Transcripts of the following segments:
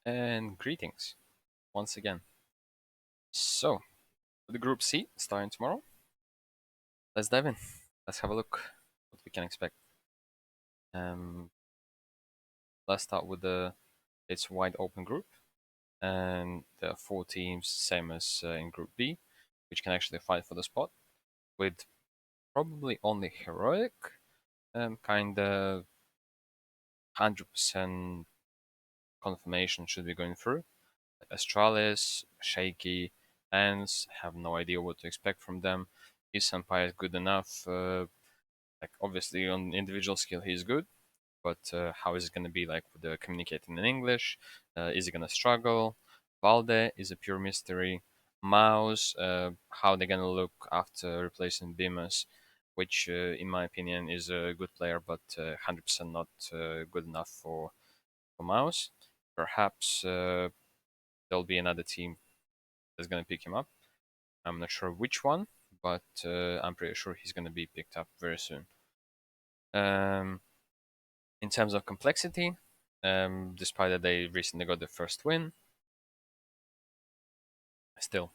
And greetings once again. So, the Group C starting tomorrow. Let's dive in. Let's have a look what we can expect. Um, let's start with its wide open group, and there are 4 teams, same as in Group B, which can actually fight for the spot, with probably only Heroic, kind of 100% confirmation should be going through. Astralis, Shaky, Ants, have no idea what to expect from them. His senpai is good enough. Like obviously on individual skill he's good, but how is it going to be like with the communicating in English? Is he going to struggle? Valde is a pure mystery. Mouse, how they're going to look after replacing Bemus, which in my opinion is a good player, but 100% not good enough for Mouse. Perhaps there'll be another team that's going to pick him up. I'm not sure which one, but I'm pretty sure he's going to be picked up very soon. Um, in terms of complexity, despite that they recently got the first win, still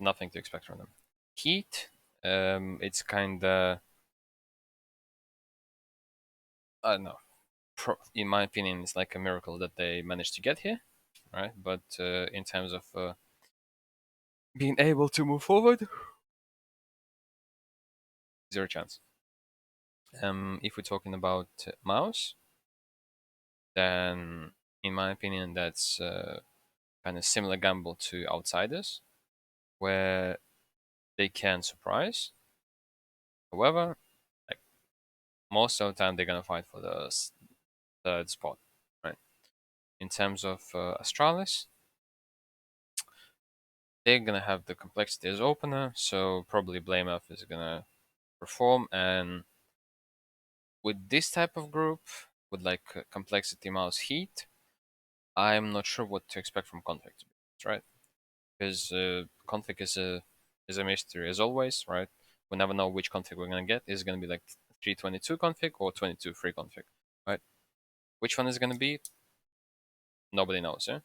nothing to expect from them. Heat, it's kind of, I don't know. In my opinion, it's like a miracle that they managed to get here, right? But in terms of being able to move forward, zero chance. If we're talking about Mouse, then in my opinion, that's kind of similar gamble to Outsiders, where they can surprise. However, like most of the time, they're gonna fight for the third spot, right? In terms of Astralis, they're gonna have the complexity as opener, so probably Blame Up is gonna perform. And with this type of group, with like complexity, mouse, heat, I'm not sure what to expect from conflict, right? Because conflict is a mystery as always, right? We never know which config we're gonna get. Is it gonna be like 322 config or 22 free config, right? Which one is it gonna be? Nobody knows, yeah.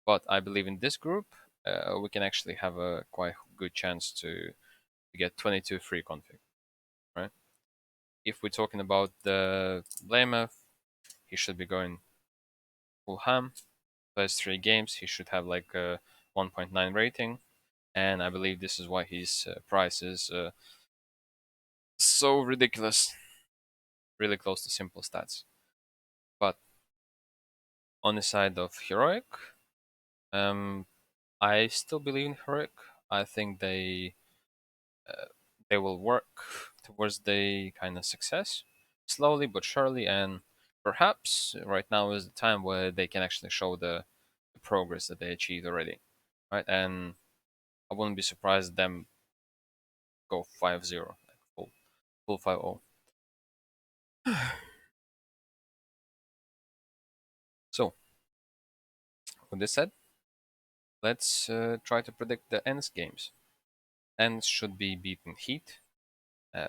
But I believe in this group, we can actually have a quite good chance to get 22 free config, right? If we're talking about the Blamer, he should be going full ham. First 3 games, he should have like a 1.9 rating, and I believe this is why his price is so ridiculous, really close to simple stats. But on the side of Heroic, um, I still believe in Heroic. I think uh, they will work towards the kind of success, slowly but surely, and perhaps right now is the time where they can actually show the progress that they achieved already, right? And I wouldn't be surprised them go 5-0, like full 5-0. So, with this said, let's try to predict the ends games. Ends should be beaten Heat, uh,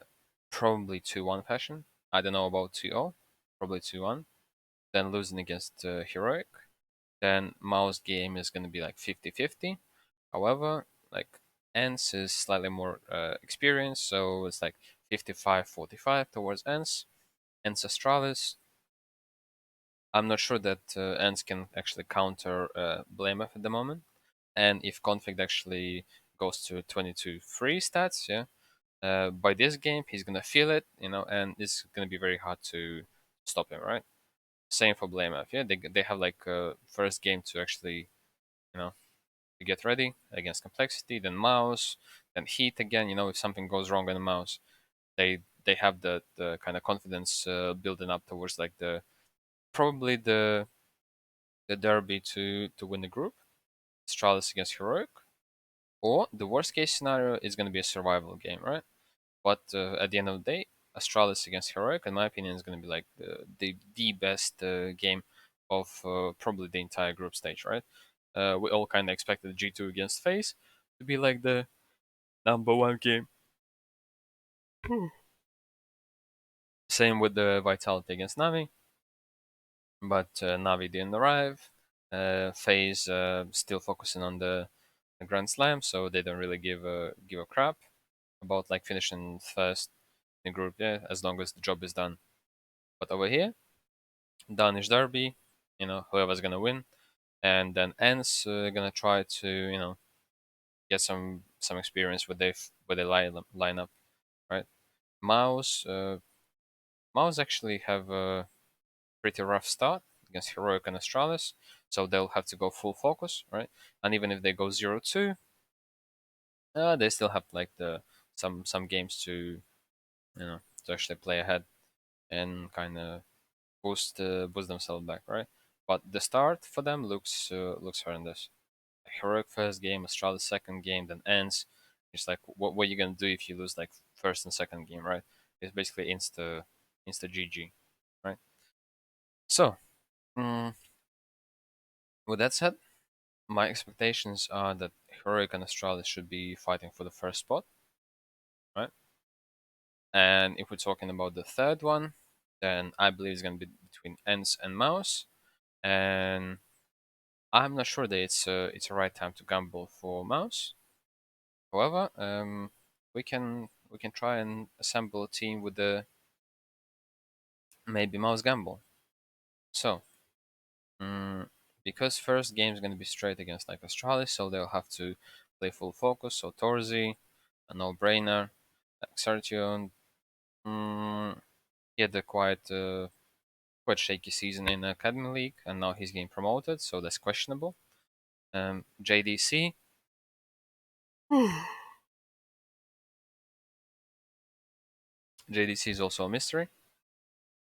probably 2-1 fashion. I don't know about 2-0, probably 2-1. Then losing against Heroic. Then Mao's game is going to be like 50-50. However, like Ends is slightly more experienced, so it's like 55-45 towards Ends. Ends Astralis. I'm not sure that Ends can actually counter Blamef at the moment. And if Conflict actually goes to 22 free stats, yeah, by this game he's gonna feel it, and it's gonna be very hard to stop him, right? Same for Blamef, yeah. They have like first game to actually, you know, to get ready against Complexity, then Mouse, then Heat again. If something goes wrong on the Mouse, they have the kind of confidence building up towards like probably the derby to win the group. Stralis against Heroic, or the worst case scenario is going to be a survival game, right? But at the end of the day, Astralis against Heroic, in my opinion, is going to be like the best game of probably the entire group stage, right? We all kind of expected G2 against FaZe to be like the number one game. Same with the Vitality against Navi. but Navi didn't arrive. FaZe still focusing on the Grand Slam, so they don't really give a crap about like finishing first in the group. Yeah, as long as the job is done. But over here, Danish Derby, whoever's gonna win, and then Ends gonna try to get some experience with they line up, right? Mouse Mouse actually have a pretty rough start against Heroic and Astralis, so they'll have to go full focus, right? And even if they go 0-2, they still have like the some games to to actually play ahead and kind of boost themselves back, right? But the start for them looks horrendous. Heroic first game, Astralis second game, then Ends. It's like what are you gonna do if you lose like first and second game, right? It's basically insta GG, right? So, mm, with that said, my expectations are that Heroic and Astralis should be fighting for the first spot, right? And if we're talking about the third one, then I believe it's going to be between Ents and Mouse. And I'm not sure that it's a right time to gamble for Mouse. However, we can try and assemble a team with the maybe Mouse gamble. So, mm, because first game is going to be straight against like Astralis, so they'll have to play full focus. So Torzi, a no-brainer. Xartion, he had a quite shaky season in Academy League, and now he's getting promoted, so that's questionable. JDC, JDC is also a mystery.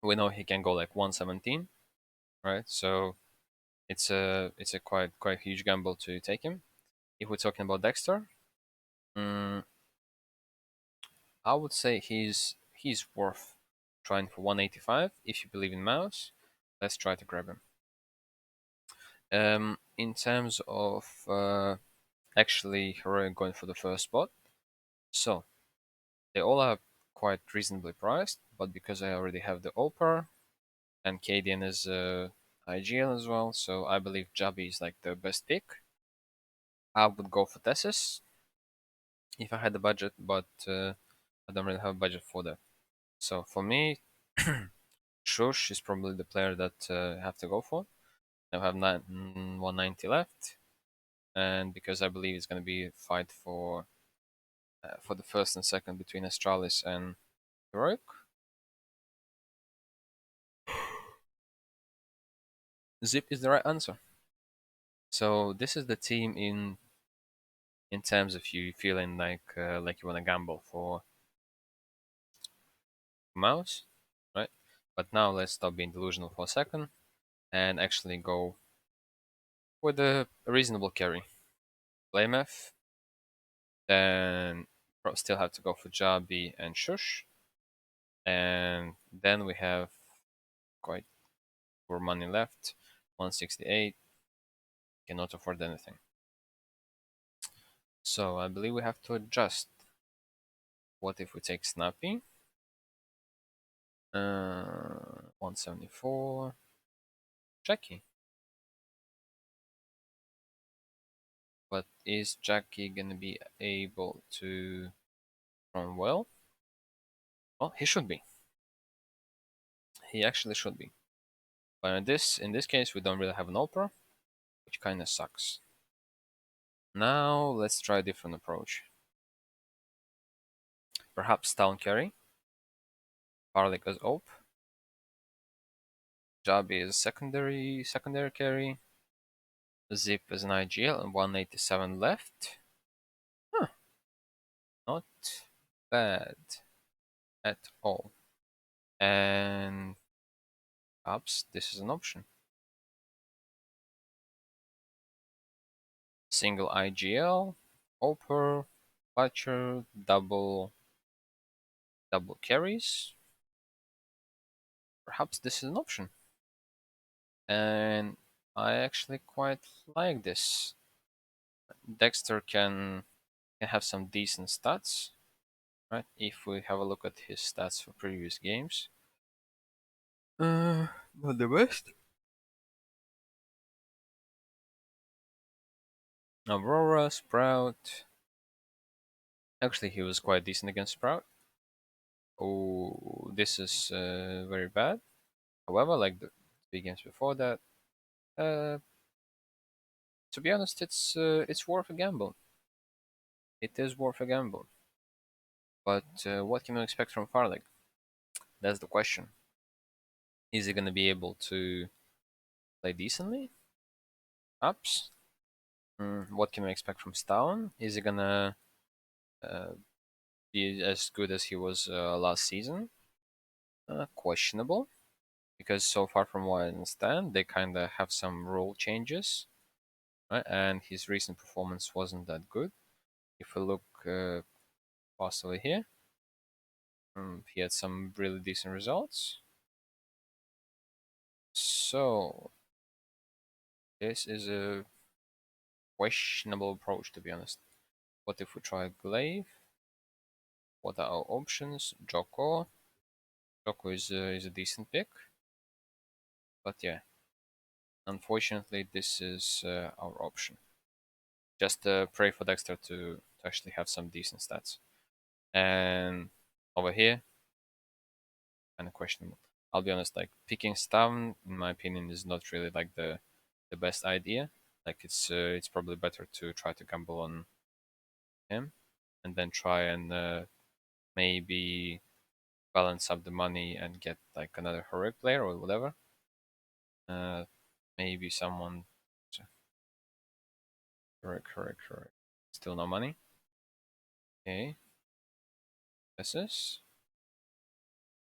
We know he can go like 117, right? So it's a quite huge gamble to take him. If we're talking about Dexter, mm, I would say he's worth trying for 185 if you believe in Mouse. Let's try to grab him. In terms of actually Heroic going for the first spot, so they all are quite reasonably priced, but because I already have the Oper and Cadian is IGL as well, so I believe Jabi is like the best pick. I would go for Tessus if I had the budget, but I don't really have a budget for that. So for me, Shush is probably the player that I have to go for. I have 190 left, and because I believe it's going to be a fight for the first and second between Astralis and Heroic. Zip is the right answer. So this is the team in terms of you feeling like you want to gamble for Mouse, right? But now let's stop being delusional for a second and actually go with a reasonable carry. Blamef, then still have to go for Jabi and Shush, and then we have quite poor money left, 168. Cannot afford anything. So I believe we have to adjust. What if we take Snappy? 174. Jackie. But is Jackie gonna be able to run well? Well, he should be. He actually should be. But in this case, we don't really have an Opera, which kind of sucks. Now let's try a different approach. Perhaps Town Carry. Parlik as OP. Jabi is secondary carry. Zip is an IGL and 187 left. Huh. Not bad at all. And perhaps this is an option. Single IGL, Oper, Butcher, double carries. Perhaps this is an option. And I actually quite like this. Dexter can have some decent stats, right? If we have a look at his stats for previous games. Not the best. Aurora, Sprout. Actually, he was quite decent against Sprout. Oh, this is very bad. However, like the three games before that, uh, to be honest, it's worth a gamble. It is worth a gamble. But what can you expect from Farlek? That's the question. Is he gonna be able to play decently? Ups. What can we expect from Stown? Is he gonna uh, be as good as he was last season? Questionable, because so far from what I understand, they kind of have some role changes, right? And his recent performance wasn't that good. If we look past over here, he had some really decent results. So this is a questionable approach, to be honest. What if we try Glaive? What are our options? Joko. Joko is a decent pick, but yeah, unfortunately, this is our option. Just pray for Dexter to actually have some decent stats. And over here, kind of questionable. I'll be honest, like picking Stavn, in my opinion, is not really like the best idea. Like it's probably better to try to gamble on him, and then try and maybe balance up the money and get like another heroic player or whatever. Uh, Maybe someone heroic. Still no money. Okay, this is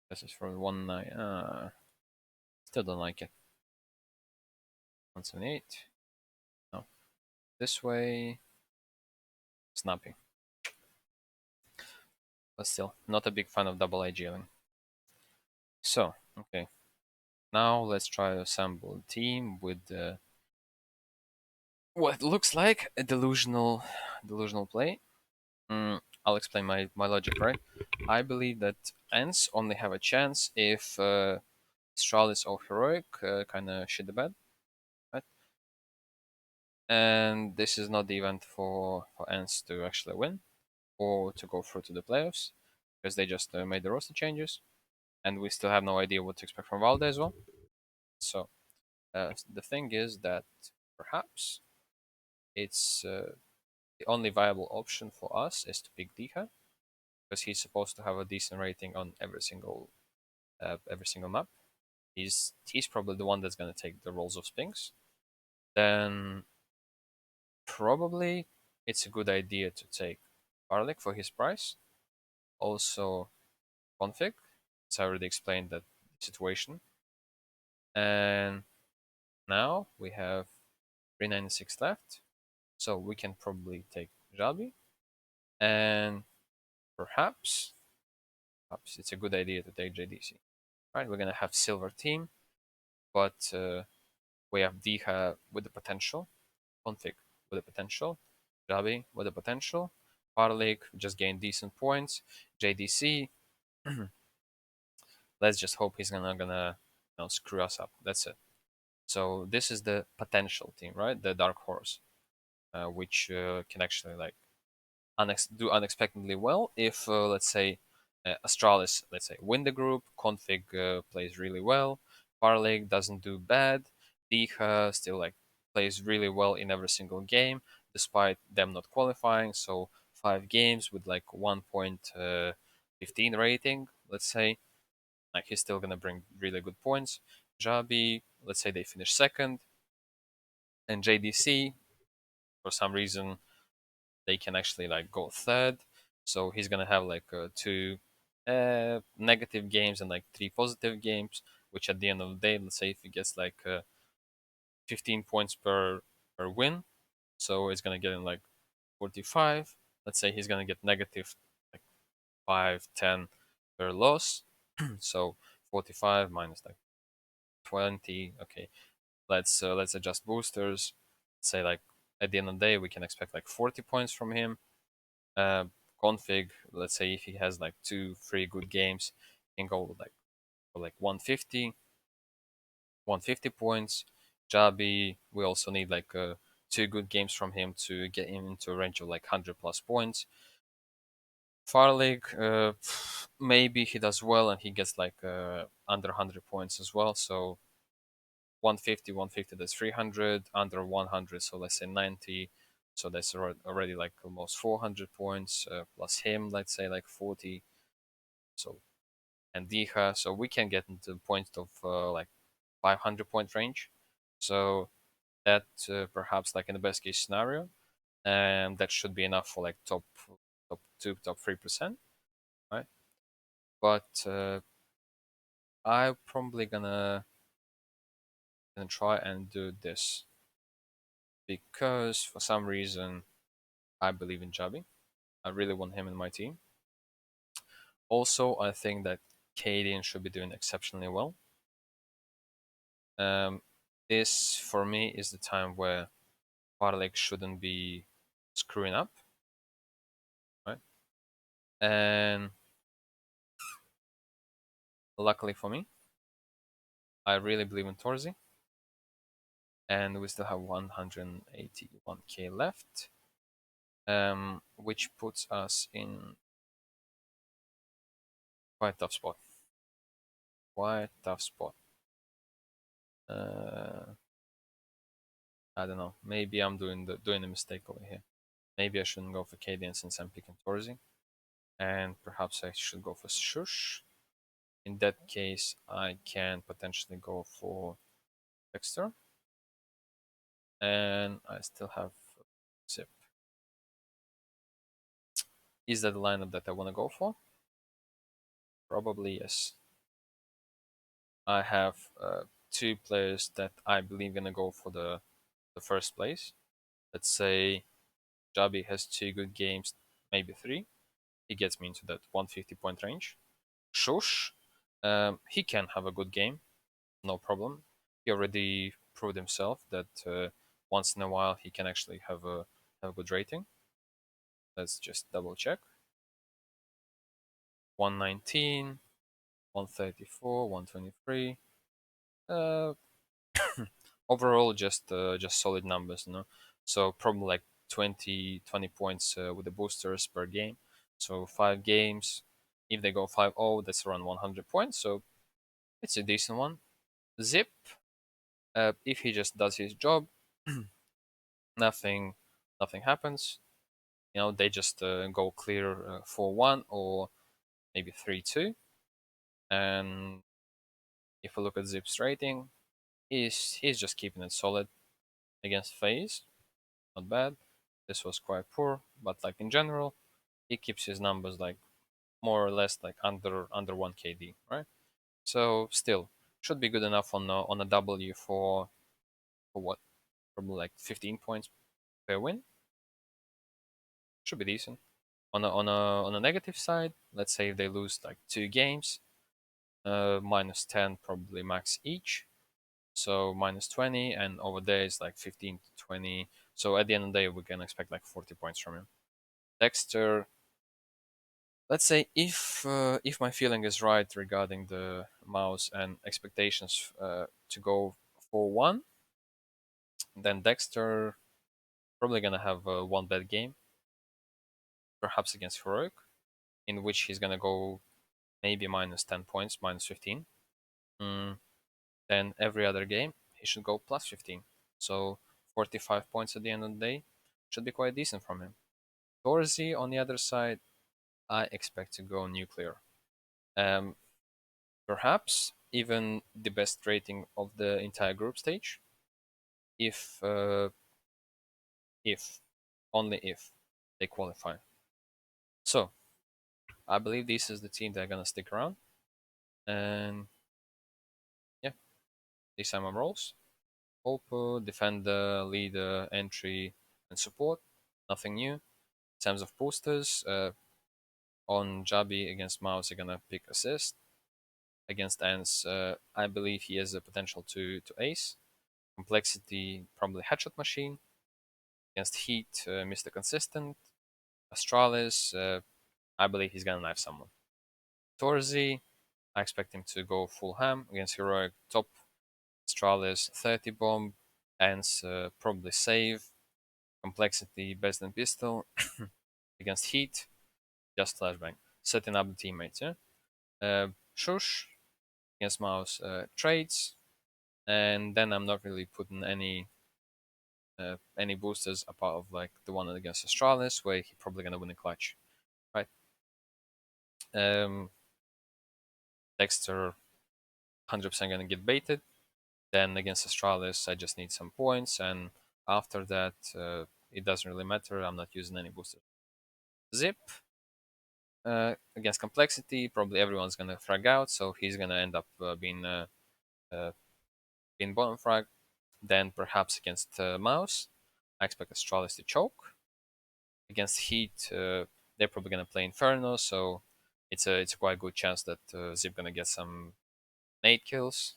this is for 1-9. Still don't like it. 178. No, this way. Snappy. But still, not a big fan of double AGLing. So, okay. Now let's try to assemble a team with what looks like a delusional play. I'll explain my logic, right? I believe that Ents only have a chance if Stralis or Heroic kind of shit the bed, right? And this is not the event for Ents to actually win or to go through to the playoffs because they just made the roster changes, and we still have no idea what to expect from Valde as well. So the thing is that perhaps it's the only viable option for us is to pick Dika because he's supposed to have a decent rating on every single map. He's probably the one that's gonna take the roles of Spinks. Then probably it's a good idea to take Garlic for his price. Also Config, as I already explained that situation. And now we have 396 left, so we can probably take Jalbi, and perhaps it's a good idea to take JDC. Right, we're gonna have silver team, but we have Diha with the potential, Config with the potential, Jalbi with the potential, Parlik just gained decent points, JDC. Let's just hope he's gonna screw us up. That's it. So this is the potential team, right? The dark horse, which can actually like do unexpectedly well if let's say Astralis, let's say, win the group, Config plays really well, Parlig doesn't do bad, Diha still like plays really well in every single game despite them not qualifying. So 5 games with like 1.15 rating, let's say, like he's still gonna bring really good points. Jabi, let's say they finish second, and JDC for some reason they can actually like go third. So he's gonna have like two negative games and like 3 positive games, which at the end of the day, let's say if he gets like 15 points per win, so he's gonna get in like 45. Let's say he's gonna get negative like 5, 10 per loss. So 45 minus like 20. Okay, let's adjust boosters. Say like at the end of the day, we can expect like 40 points from him. uh, Config, let's say if he has like 2 3 good games, he can go like for like 150 points. Jabi, we also need like 2 good games from him to get him into a range of like 100 plus points. Far League, maybe he does well and he gets like under 100 points as well. So 150, 150, that's 300, under 100, so let's say 90. So that's already like almost 400 points, plus him, let's say like 40. So, and Diha, so we can get into the point of like 500 point range. So that perhaps like in the best case scenario, and that should be enough for like top 2, top 3%, right? But I'm probably gonna try and do this because for some reason I believe in Javi. I really want him in my team. Also, I think that Cadian should be doing exceptionally well. Um, this for me is the time where Parlak shouldn't be screwing up, right? And luckily for me, I really believe in Torzi, and we still have 181k left, which puts us in quite a tough spot. Quite tough spot. Uh, I don't know. Maybe I'm doing a mistake over here. Maybe I shouldn't go for Cadian since I'm picking Torzi, and perhaps I should go for Shush. In that case, I can potentially go for Dexter, and I still have Zip. Is that the lineup that I want to go for? Probably yes. I have 2 players that I believe gonna go for the first place. Let's say Jabi has 2 good games, maybe 3. He gets me into that 150 point range. Shush, he can have a good game, no problem. He already proved himself that once in a while he can actually have a good rating. Let's just double check. 119, 134, 123. Uh, Overall, just solid numbers, you know. So probably like 20 points with the boosters per game. So 5 games. If they go 5-0, that's around 100 points. So it's a decent one. Zip, if he just does his job, nothing nothing happens. You know, they just go clear 4-1 or maybe 3-2. And if we look at Zip's rating, he's just keeping it solid against FaZe. Not bad. This was quite poor, but like in general, he keeps his numbers like more or less like under 1 KD, right? So still should be good enough on a W for what, probably like 15 points per win. Should be decent. On a negative side, let's say if they lose like 2 games, minus 10 probably max each. So minus 20, and over there is like 15 to 20. So at the end of the day, we can expect like 40 points from him. Dexter, let's say if my feeling is right regarding the mouse and expectations to go for 1, then Dexter probably gonna have one bad game, perhaps against Heroic, in which he's gonna go maybe minus 10 points, minus 15. Mm, then every other game he should go plus 15. So 45 points at the end of the day should be quite decent from him. Dorsey on the other side, I expect to go nuclear. Um, Perhaps even the best rating of the entire group stage, if if only if they qualify. So I believe this is the team that are gonna stick around, and yeah, these are my roles: Hope, defender, leader, entry, and support. Nothing new. In terms of posters, on Jabi against Mouse, you're gonna pick assist. Against Ants, I believe he has the potential to ace. Complexity, probably headshot machine. Against Heat, Mr. Consistent. Astralis, I believe he's gonna knife someone. Torzi, I expect him to go full ham against Heroic top. Astralis 30 bomb, Ants probably save. Complexity, best than pistol. Against Heat, just flashbang. Setting up the teammates, yeah? Shush, against Mouse, trades. And then I'm not really putting any boosters apart of like the one against Astralis, where he's probably gonna win a clutch, right? Um, Dexter, 100% gonna get baited. Then against Astralis, I just need some points, and after that, it doesn't really matter. I'm not using any boosters. Zip, against Complexity, probably everyone's gonna frag out, so he's gonna end up uh, being bottom frag. Then perhaps against Mouse, I expect Astralis to choke. Against Heat, they're probably gonna play Inferno, so it's a quite good chance that Zip gonna get some nade kills.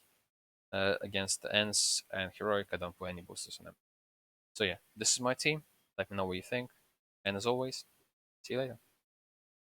Against the Ents and Heroic, I don't put any boosters on them. So yeah, this is my team. Let me know what you think. And as always, see you later.